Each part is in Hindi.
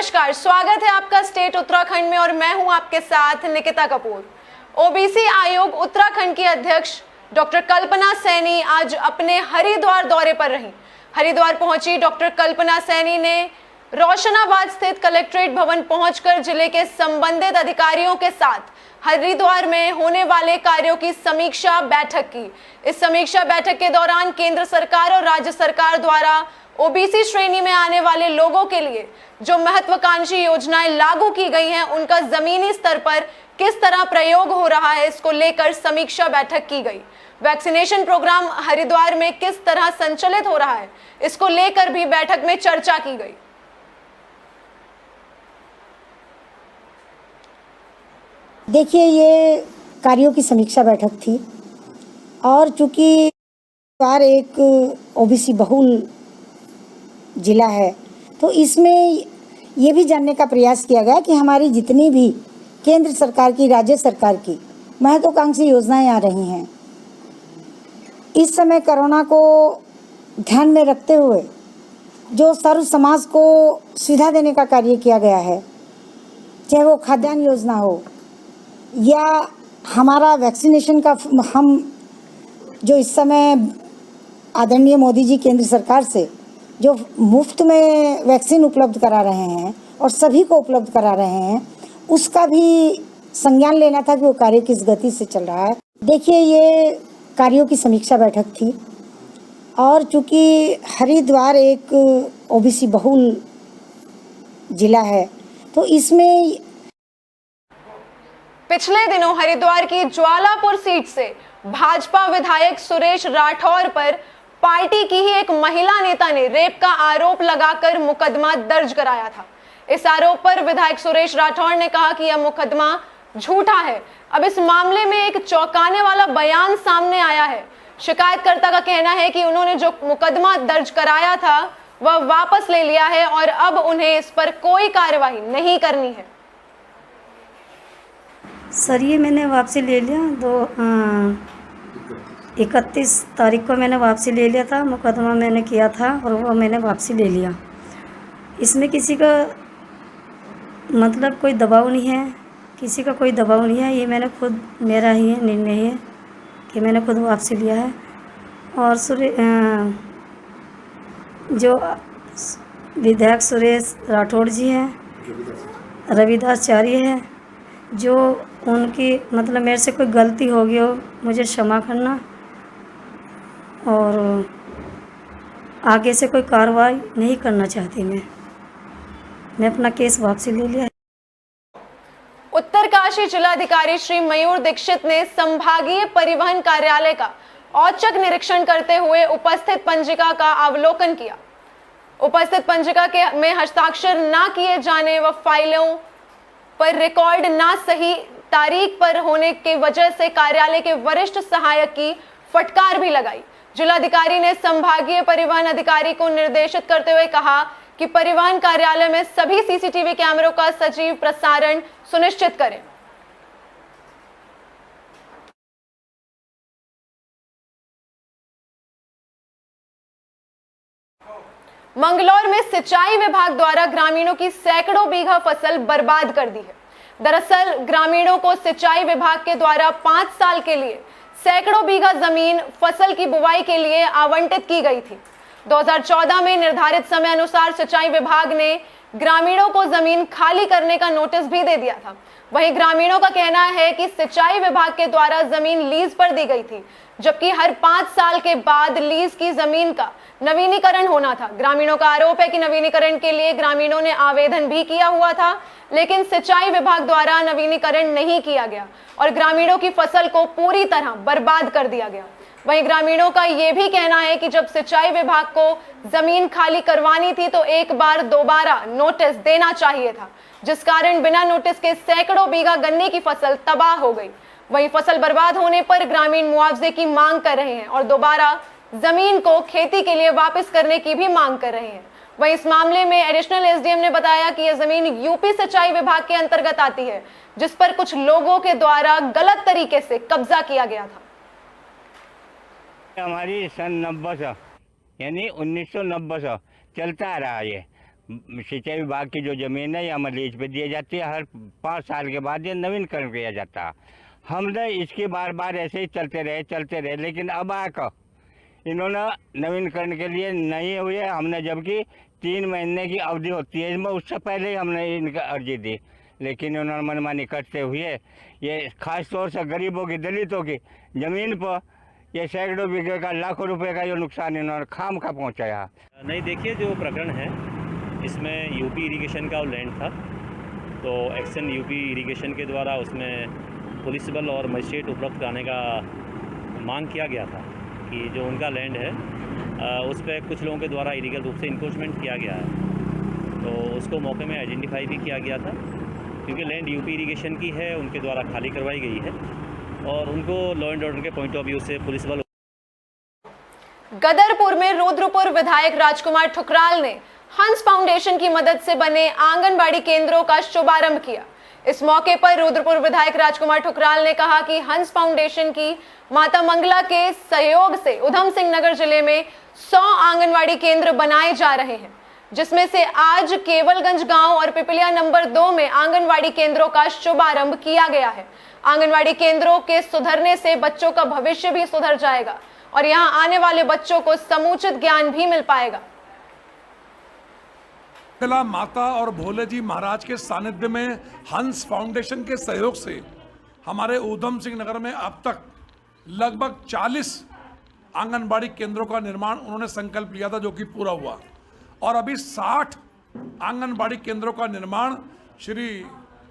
नमस्कार, स्वागत है आपका स्टेट उत्तराखंड में और मैं हूं आपके साथ निकिता कपूर। ओबीसी आयोग उत्तराखंड की अध्यक्ष डॉक्टर कल्पना सैनी आज अपने हरिद्वार दौरे पर रहीं। हरिद्वार पहुंची डॉक्टर कल्पना सैनी ने रोशनाबाद स्थित कलेक्ट्रेट भवन पहुंचकर जिले के संबंधित अधिकारियों के साथ हरिद्वार में होने वाले कार्यों की समीक्षा बैठक की। इस समीक्षा बैठक के दौरान केंद्र सरकार और राज्य सरकार द्वारा ओबीसी श्रेणी में आने वाले लोगों के लिए जो महत्वाकांक्षी योजनाएं लागू की गई हैं, उनका जमीनी स्तर पर किस तरह प्रयोग हो रहा है, इसको लेकर समीक्षा बैठक की गई। वैक्सीनेशन प्रोग्राम हरिद्वार में किस तरह संचालित हो रहा है, इसको लेकर भी बैठक में चर्चा की गई। देखिए, ये कार्यों की समीक्षा बैठक थी और चूंकि बार एक ओबीसी बहुल जिला है, तो इसमें ये भी जानने का प्रयास किया गया कि हमारी जितनी भी केंद्र सरकार की, राज्य सरकार की महत्वाकांक्षी योजनाएं आ रही हैं, इस समय कोरोना को ध्यान में रखते हुए जो सर्व समाज को सुविधा देने का कार्य किया गया है, चाहे वो खाद्यान्न योजना हो या हमारा वैक्सीनेशन का, हम जो इस समय आदरणीय मोदी जी केंद्र सरकार से जो मुफ्त में वैक्सीन उपलब्ध करा रहे हैं और सभी को उपलब्ध करा रहे हैं, उसका भी संज्ञान लेना था कि वो कार्य किस गति से चल रहा है। देखिए, ये कार्यों की समीक्षा बैठक थी और चूंकि हरिद्वार एक ओबीसी बहुल जिला है, तो इसमें पिछले दिनों हरिद्वार की ज्वालापुर सीट से भाजपा विधायक सुरेश राठौर पर पार्टी की ही एक महिला नेता ने रेप का आरोप लगाकर मुकदमा दर्ज कराया था। इस आरोप पर विधायक सुरेश राठौर ने कहा कि यह मुकदमा झूठा है। अब इस मामले में एक चौंकाने वाला बयान सामने आया है। शिकायतकर्ता का कहना है कि उन्होंने जो मुकदमा दर्ज कराया था वह वापस ले लिया है और अब उन्हें इस पर कोई कार्रवाई नहीं करनी है। सर, ये मैंने वापसी ले लिया। 31 तारीख को मैंने वापसी ले लिया था। मुकदमा मैंने किया था और वो मैंने वापसी ले लिया। इसमें किसी का मतलब कोई दबाव नहीं है, किसी का कोई दबाव नहीं है। ये मैंने खुद, मेरा ही निर्णय है कि मैंने खुद वापसी लिया है। और जो विधायक सुरेश राठौड़ जी हैं, रविदास चार्य है, जो उनकी मतलब मेरे से कोई गलती हो गई हो, मुझे क्षमा करना और आगे से कोई कार्रवाई नहीं करना चाहती। मैं अपना केस वापसी ले लिया है। उत्तरकाशी जिलाधिकारी श्री मयूर दीक्षित ने संभागीय परिवहन कार्यालय का औचक निरीक्षण करते हुए उपस्थित पंजिका का अवलोकन किया। उपस्थित पंजिका में हस्ताक्षर न किए जाने व फाइलों पर रिकॉर्ड ना सही तारीख पर होने की वजह से कार्यालय के वरिष्ठ सहायक की फटकार भी लगाई। जिलाधिकारी ने संभागीय परिवहन अधिकारी को निर्देशित करते हुए कहा कि परिवहन कार्यालय में सभी सीसीटीवी कैमरों का सजीव प्रसारण सुनिश्चित करें। मंगलौर में सिंचाई विभाग द्वारा ग्रामीणों की सैकड़ों बीघा फसल बर्बाद कर दी है। दरअसल ग्रामीणों को सिंचाई विभाग के द्वारा 5 साल के लिए सैकड़ों बीघा जमीन फसल की बुवाई के लिए आवंटित की गई थी। 2014 में निर्धारित समय अनुसार सिंचाई विभाग ने ग्रामीणों को जमीन खाली करने का नोटिस भी दे दिया था। वहीं ग्रामीणों का कहना है कि सिंचाई विभाग के द्वारा जमीन लीज पर दी गई थी, जबकि हर 5 साल के बाद लीज की जमीन का नवीनीकरण होना था। ग्रामीणों का आरोप है कि नवीनीकरण के लिए ग्रामीणों ने आवेदन भी किया हुआ था, लेकिन सिंचाई विभाग द्वारा नवीनीकरण नहीं किया गया और ग्रामीणों की फसल को पूरी तरह बर्बाद कर दिया गया। वहीं ग्रामीणों का यह भी कहना है कि जब सिंचाई विभाग को जमीन खाली करवानी थी तो एक बार दोबारा नोटिस देना चाहिए था, जिस कारण बिना नोटिस के सैकड़ों बीघा गन्ने की फसल तबाह हो गई। वहीं फसल बर्बाद होने पर ग्रामीण मुआवजे की मांग कर रहे हैं और दोबारा जमीन को खेती के लिए वापस करने की भी मांग कर रहे हैं। वहीं इस मामले में एडिशनल एसडीएम ने बताया कि यह जमीन यूपी सिंचाई विभाग के अंतर्गत आती है, जिस पर कुछ लोगों के द्वारा गलत तरीके से कब्जा किया गया था। हमारी सन 90 यानी 1990 से चलता आ रहा है ये। सिंचाई विभाग की जो ज़मीन है या लीज पे दी जाती है। हर 5 साल के बाद ये नवीनीकरण किया जाता है। हमने इसके बार बार ऐसे ही चलते रहे, लेकिन अब आकर इन्होंने नवीनीकरण के लिए नहीं हुए। हमने जबकि 3 महीने की अवधि होती है, इसमें उससे पहले ही हमने इनका अर्जी दी, लेकिन उन्होंने मनमानी करते हुए ये खास तौर से गरीबों की, दलितों की ज़मीन पर ये सैकड़ों बीघे का, लाखों रुपए का ये नुकसान इन्होंने खाम खा पहुँचाया। नहीं, देखिए जो प्रकरण है इसमें यूपी इरिगेशन का लैंड था, तो एक्शन यूपी इरिगेशन के द्वारा उसमें पुलिस बल और मजिस्ट्रेट उपलब्ध कराने का मांग किया गया था कि जो उनका लैंड है उस पर कुछ लोगों के द्वारा इलीगल रूप से इंक्रोचमेंट किया गया है, तो उसको मौके में आइडेंटिफाई भी किया गया था। क्योंकि लैंड यूपी इरिगेशन की है, उनके द्वारा खाली करवाई गई है और उनको लॉ एंड ऑर्डर के पॉइंट ऑफ व्यू से पुलिस बल। गदरपुर में रुद्रपुर विधायक राजकुमार ठुकराल ने हंस फाउंडेशन की मदद से बने आंगनबाड़ी केंद्रों का शुभारंभ किया। इस मौके पर रुद्रपुर विधायक राजकुमार ठुकराल ने कहा कि हंस फाउंडेशन की माता मंगला के सहयोग से उधम सिंह नगर जिले में 100 आंगनबाड़ी केंद्र बनाए जा रहे हैं, जिसमें से आज केवलगंज गांव और पिपलिया नंबर 2 में आंगनबाड़ी केंद्रों का शुभारंभ किया गया है। आंगनबाड़ी केंद्रों के सुधरने से बच्चों का भविष्य भी सुधर जाएगा और यहां आने वाले बच्चों को समुचित ज्ञान भी मिल पाएगा। माता और भोले जी महाराज के सानिध्य में हंस फाउंडेशन के सहयोग से हमारे उधम सिंह नगर में अब तक लगभग 40 आंगनबाड़ी केंद्रों का निर्माण उन्होंने संकल्प लिया था, जो कि पूरा हुआ, और अभी 60 आंगनबाड़ी केंद्रों का निर्माण श्री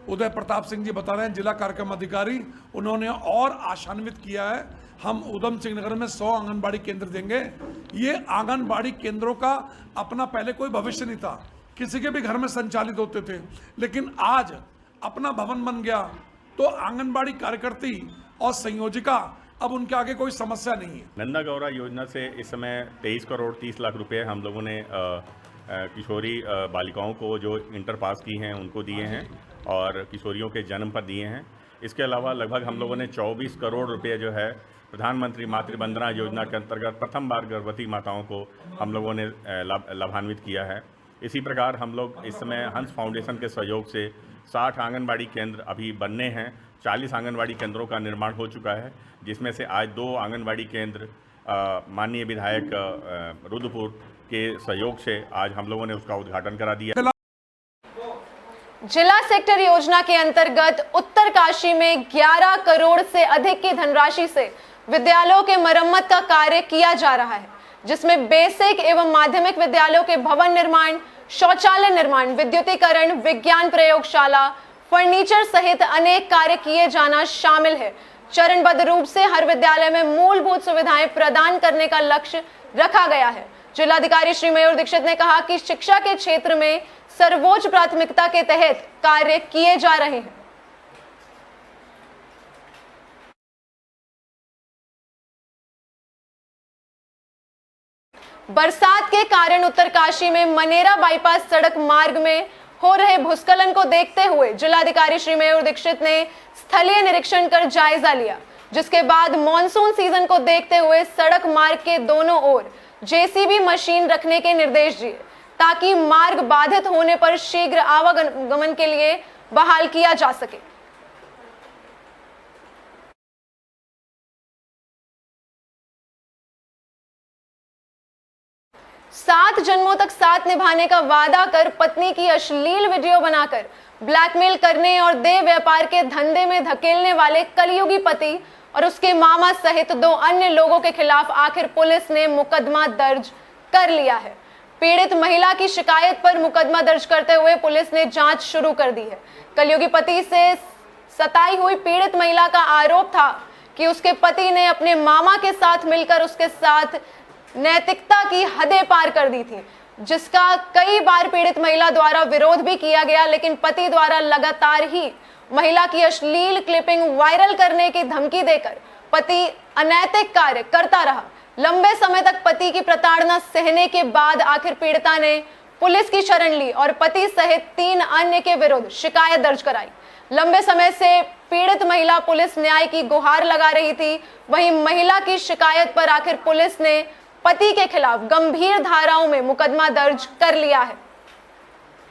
उदय प्रताप सिंह जी बता रहे हैं, जिला कार्यक्रम अधिकारी, उन्होंने और आशान्वित किया है। हम उधम सिंह नगर में 100 आंगनबाड़ी केंद्र देंगे। ये आंगनबाड़ी केंद्रों का अपना पहले कोई भविष्य नहीं था, किसी के भी घर में संचालित होते थे, लेकिन आज अपना भवन बन गया तो आंगनबाड़ी कार्यकर्ती और संयोजिका अब उनके आगे कोई समस्या नहीं है। नंदा गौरा योजना से इस समय 23 करोड़ 30 लाख रुपए हम लोगों ने किशोरी बालिकाओं को जो इंटर पास की हैं उनको दिए हैं और किशोरियों के जन्म पर दिए हैं। इसके अलावा लगभग हम लोगों ने 24 करोड़ रुपए जो है प्रधानमंत्री मातृ वंदना योजना के अंतर्गत प्रथम बार गर्भवती माताओं को हम लोगों ने लाभान्वित किया है। इसी प्रकार हम लोग इस समय हंस फाउंडेशन के सहयोग से 60 आंगनबाड़ी केंद्र अभी बनने हैं। 40 आंगनबाड़ी केंद्रों का निर्माण हो चुका है, जिसमें से आज 2 आंगनबाड़ी केंद्र माननीय विधायक रुद्रपुर के सहयोग से आज हम लोगों ने उसका उद्घाटन करा दिया। जिला सेक्टर योजना के अंतर्गत उत्तरकाशी में 11 करोड़ से अधिक की धनराशि से विद्यालयों के मरम्मत का कार्य किया जा रहा है, जिसमें बेसिक एवं माध्यमिक विद्यालयों के भवन निर्माण, शौचालय निर्माण, विद्युतीकरण, विज्ञान प्रयोगशाला, फर्नीचर सहित अनेक कार्य किए जाना शामिल है। चरणबद्ध रूप से हर विद्यालय में मूलभूत सुविधाएं प्रदान करने का लक्ष्य रखा गया है। जिलाधिकारी श्री मयूर दीक्षित ने कहा कि शिक्षा के क्षेत्र में सर्वोच्च प्राथमिकता के तहत कार्य किए जा रहे हैं। बरसात के कारण उत्तरकाशी में मनेरा बाईपास सड़क मार्ग में हो रहे भूस्खलन को देखते हुए जिलाधिकारी श्री मयूर दीक्षित ने स्थलीय निरीक्षण कर जायजा लिया, जिसके बाद मॉनसून सीजन को देखते हुए सड़क मार्ग के दोनों ओर जेसीबी मशीन रखने के निर्देश दिए, ताकि मार्ग बाधित होने पर शीघ्र आवागमन के लिए बहाल किया जा सके। सात जन्मों तक साथ निभाने का वादा कर पत्नी की अश्लील वीडियो बनाकर ब्लैकमेल करने और देह व्यापार के धंधे में धकेलने वाले कलयुगी पति और उसके मामा सहित 2 अन्य लोगों के खिलाफ आखिर पुलिस ने मुकदमा दर्ज कर लिया है। पीड़ित महिला की शिकायत पर मुकदमा दर्ज करते हुए पुलिस ने जांच शुरू कर दी है। कलयुगी पति से सताई हुई पीड़ित महिला का आरोप था कि उसके पति ने अपने मामा के साथ मिलकर उसके साथ नैतिकता की हदें पार कर दी थी, जिसका कई बार पीड़ित महिला द्वारा विरोध भी किया गया, लेकिन पति द्वारा लगातार ही महिला की अश्लील क्लिपिंग वायरल करने की धमकी देकर पति अनैतिक कार्य करता रहा। लंबे समय तक पति की प्रताड़ना सहने के बाद आखिर पीड़िता ने पुलिस की शरण ली और पति सहित 3 अन्य के विरुद्ध शिकायत दर्ज कराई। लंबे समय से पीड़ित महिला पुलिस न्याय की गुहार लगा रही थी। वहीं महिला की शिकायत पर आखिर पुलिस ने पति के खिलाफ गंभीर धाराओं में मुकदमा दर्ज कर लिया है।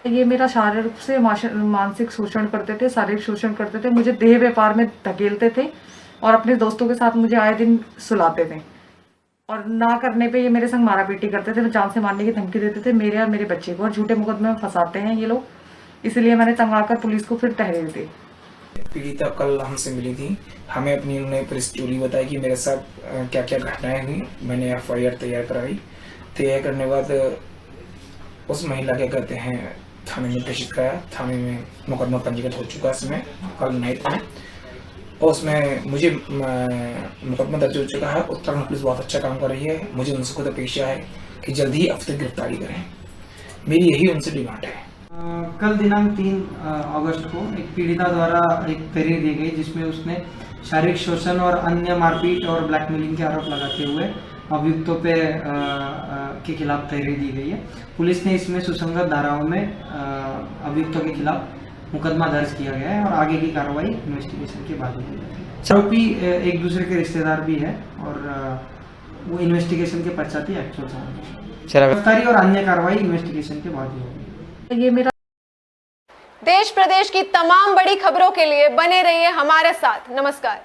ये मेरा शारीरिक रूप से मानसिक शोषण करते थे, शारीरिक शोषण करते थे, मुझे देह व्यापार में धकेलते थे और अपने दोस्तों के साथ मुझे आए दिन सुलाते थे और ना करने पे ये मेरे संग मारा पीटी करते थे, जान से मारने की धमकी देते थे मेरे और मेरे बच्चे को, और झूठे मुकदमे में फंसाते हैं ये लोग, इसलिए मैंने तंग आकर पुलिस को फिर तहरीर दी। पीड़िता कल हमसे मिली थी, हमें अपनी उन्होंने पूरी स्टोरी बताई कि मेरे साथ क्या क्या घटनाएं हुई। मैंने FIR तैयार कराई, तैयार करने के बाद उस महिला क्या कहते हैं थाने में प्रेषित कराया। थाने में मुकदमा पंजीकृत हो चुका है इसमें कल नाइट में, और उसमें मुझे मुकदमा दर्ज हो चुका है। उत्तराखंड पुलिस बहुत अच्छा काम कर रही है, मुझे उनसे खुद अपेक्षा है कि जल्द ही अब तक गिरफ्तारी करें, मेरी यही उनसे डिमांड है। कल दिनांक 3 अगस्त को एक पीड़िता द्वारा एक तहरीर दी गई जिसमें उसने शारीरिक शोषण और अन्य मारपीट और ब्लैकमेलिंग के आरोप लगाते हुए अभियुक्तों पे के खिलाफ तहरीर दी गई है। पुलिस ने इसमें सुसंगत धाराओं में अभियुक्तों के खिलाफ मुकदमा दर्ज किया गया है और आगे की कार्रवाई इन्वेस्टिगेशन के बाद होगी। आरोपी एक दूसरे के रिश्तेदार भी है और वो इन्वेस्टिगेशन के पश्चात ही एक्चुअल गिरफ्तारी और अन्य कार्रवाई इन्वेस्टिगेशन के बाद ही होगी। ये मेरा देश प्रदेश की तमाम बड़ी खबरों के लिए बने रहिए हमारे साथ। नमस्कार।